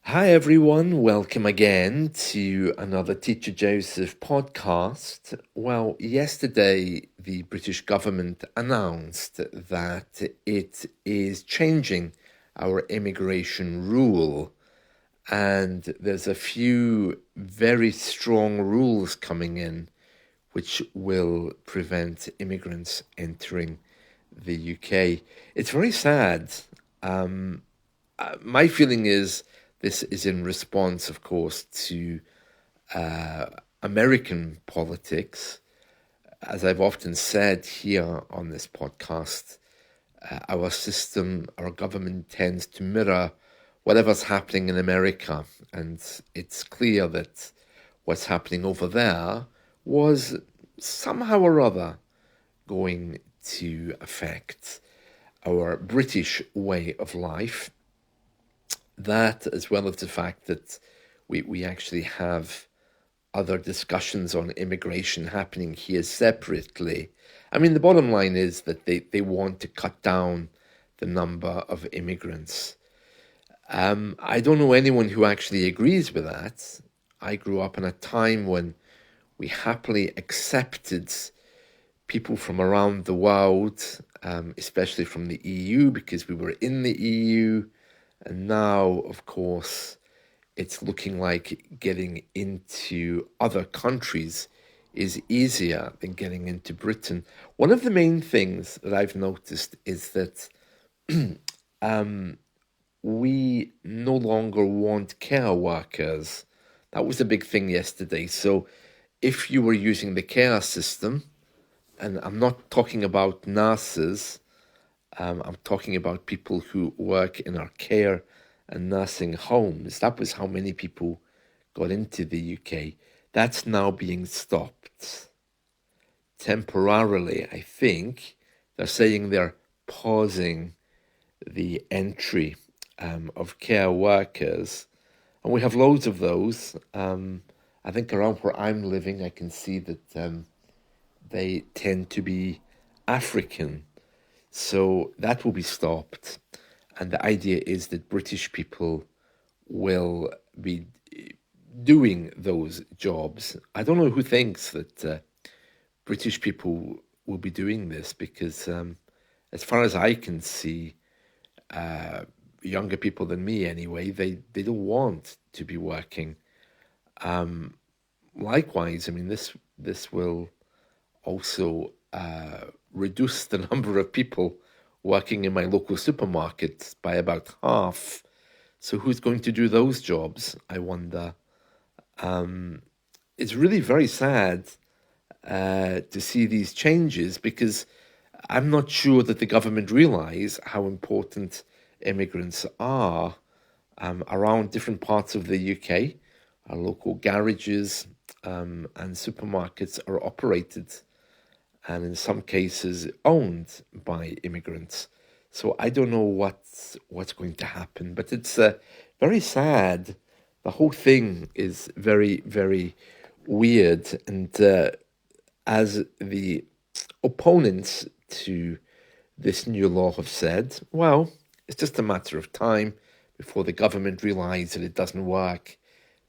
Hi, everyone. Welcome again to another Teacher Joseph podcast. Well, yesterday, the British government announced that it is changing our immigration rule. And there's a few very strong rules coming in which will prevent immigrants entering the UK. It's very sad. My feeling is this is in response, of course, to American politics. As I've often said here on this podcast, our system, our government tends to mirror whatever's happening in America. And it's clear that what's happening over there was somehow or other going to affect our British way of life. That, as well as the fact that we actually have other discussions on immigration happening here separately. I mean, the bottom line is that they want to cut down the number of immigrants. I don't know anyone who actually agrees with that. I grew up in a time when we happily accepted people from around the world, especially from the EU, because we were in the EU. And now, of course, it's looking like getting into other countries is easier than getting into Britain. One of the main things that I've noticed is that we no longer want care workers. That was a big thing yesterday. So if you were using the care system, and I'm not talking about nurses, I'm talking about people who work in our care and nursing homes. That was how many people got into the UK. That's now being stopped temporarily, I think. They're saying they're pausing the entry of care workers. And we have loads of those. I think around where I'm living, I can see that they tend to be African. So that will be stopped. And the idea is that British people will be doing those jobs. I don't know who thinks that British people will be doing this because, as far as I can see, younger people than me anyway, they don't want to be working. Likewise, I mean, this will also reduce the number of people working in my local supermarket by about half. So who's going to do those jobs, I wonder? It's really very sad to see these changes because I'm not sure that the government realise how important immigrants are around different parts of the UK. Our local garages and supermarkets are operated and in some cases owned by immigrants. So I don't know what's going to happen, but it's very sad. The whole thing is very, very weird. And as the opponents to this new law have said, well, it's just a matter of time before the government realise that it doesn't work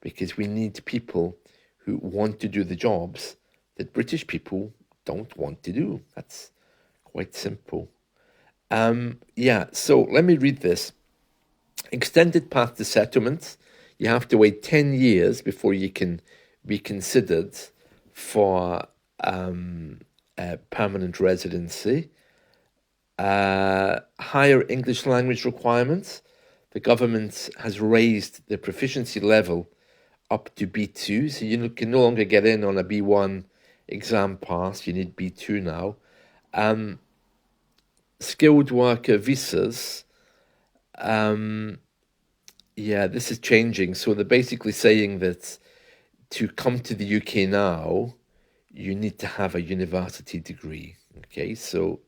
because we need people who want to do the jobs that British people don't want to do. That's quite simple. So let me read this. Extended path to settlement. You have to wait 10 years before you can be considered for permanent residency. Higher English language requirements. The government has raised the proficiency level up to B2, so you can no longer get in on a B1 exam pass. You need B2 now. Skilled worker visas. This is changing. So they're basically saying that to come to the UK now, you need to have a university degree. Okay, so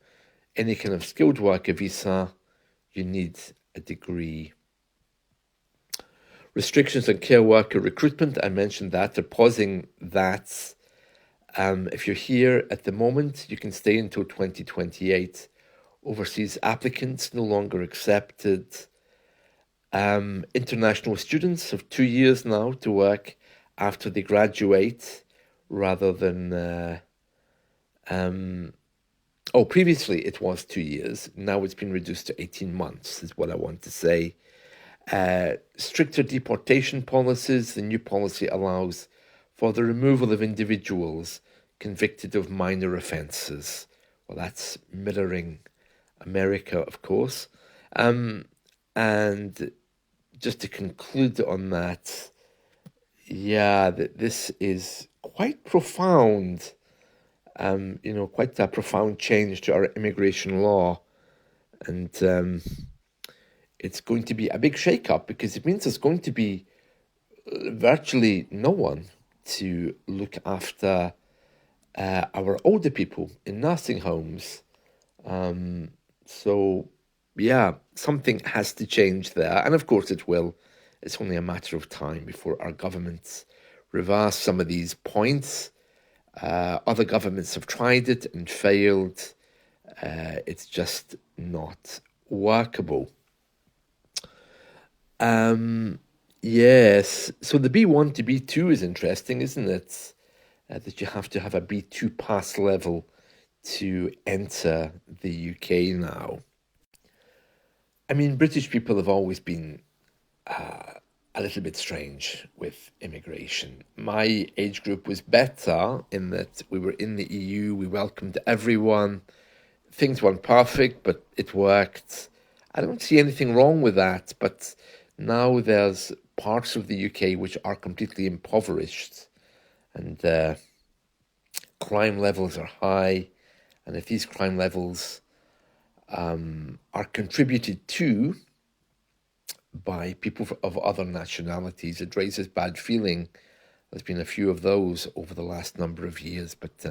any kind of skilled worker visa, you need a degree. Restrictions on care worker recruitment, I mentioned that. They're pausing that. If you're here at the moment, you can stay until 2028. Overseas applicants no longer accepted. International students have 2 years now to work after they graduate, rather than previously it was 2 years. Now it's been reduced to 18 months, is what I want to say. Stricter deportation policies. The new policy allows for the removal of individuals convicted of minor offences. Well, that's mirroring America, of course. And just to conclude on that, yeah, this is quite profound. Quite a profound change to our immigration law. And it's going to be a big shake-up, because it means there's going to be virtually no one to look after our older people in nursing homes. So, yeah, something has to change there. And of course it will. It's only a matter of time before our governments reverse some of these points. Other governments have tried it and failed. It's just not workable. Yes, so the B1 to B2 is interesting, isn't it? That you have to have a B2 pass level to enter the UK now. I mean, British people have always been a little bit strange with immigration. My age group was better in that we were in the EU, we welcomed everyone. Things weren't perfect, but it worked. I don't see anything wrong with that, but now there's parts of the UK which are completely impoverished, and crime levels are high. And if these crime levels are contributed to by people of other nationalities, it raises bad feeling. There's been a few of those over the last number of years. But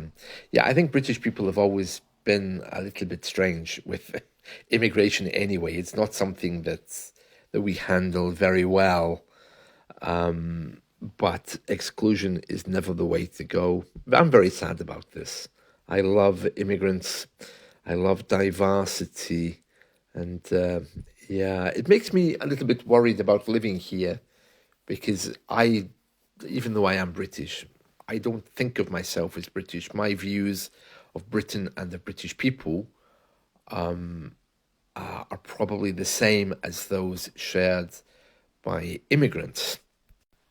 yeah, I think British people have always been a little bit strange with immigration anyway. It's not something that we handle very well. But exclusion is never the way to go. I'm very sad about this. I love immigrants. I love diversity. And yeah, it makes me a little bit worried about living here, because even though I am British, I don't think of myself as British. My views of Britain and the British people are probably the same as those shared by immigrants.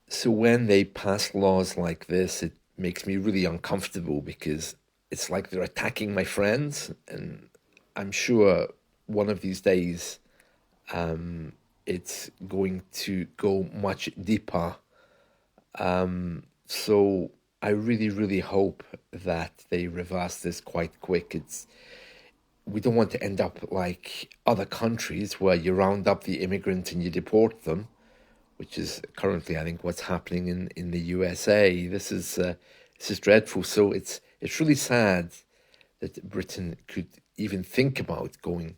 So when they pass laws like this, it makes me really uncomfortable, because it's like they're attacking my friends, and I'm sure one of these days it's going to go much deeper. So I really, really hope that they reverse this quite quick. We don't want to end up like other countries where you round up the immigrants and you deport them, which is currently, I think, what's happening in the USA. This is dreadful. So it's really sad that Britain could even think about going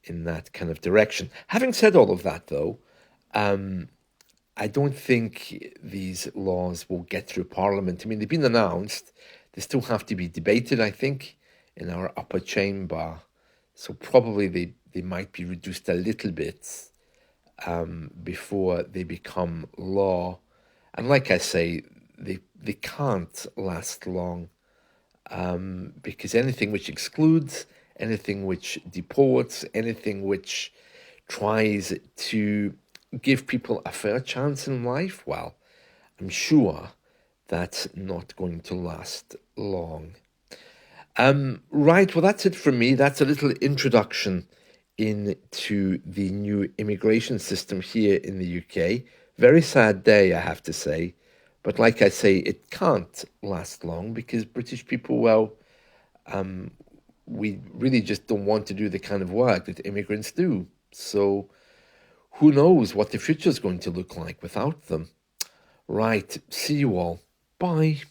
in that kind of direction. Having said all of that, though, I don't think these laws will get through Parliament. I mean, they've been announced. They still have to be debated, I think, in our upper chamber. So probably they might be reduced a little bit before they become law. And like I say, they can't last long, because anything which excludes, anything which deports, anything which tries to give people a fair chance in life, well, I'm sure that's not going to last long. Right, well, that's it from me. That's a little introduction into the new immigration system here in the UK. Very sad day, I have to say. But like I say, it can't last long, because British people, well, we really just don't want to do the kind of work that immigrants do. So who knows what the future is going to look like without them. Right, see you all. Bye.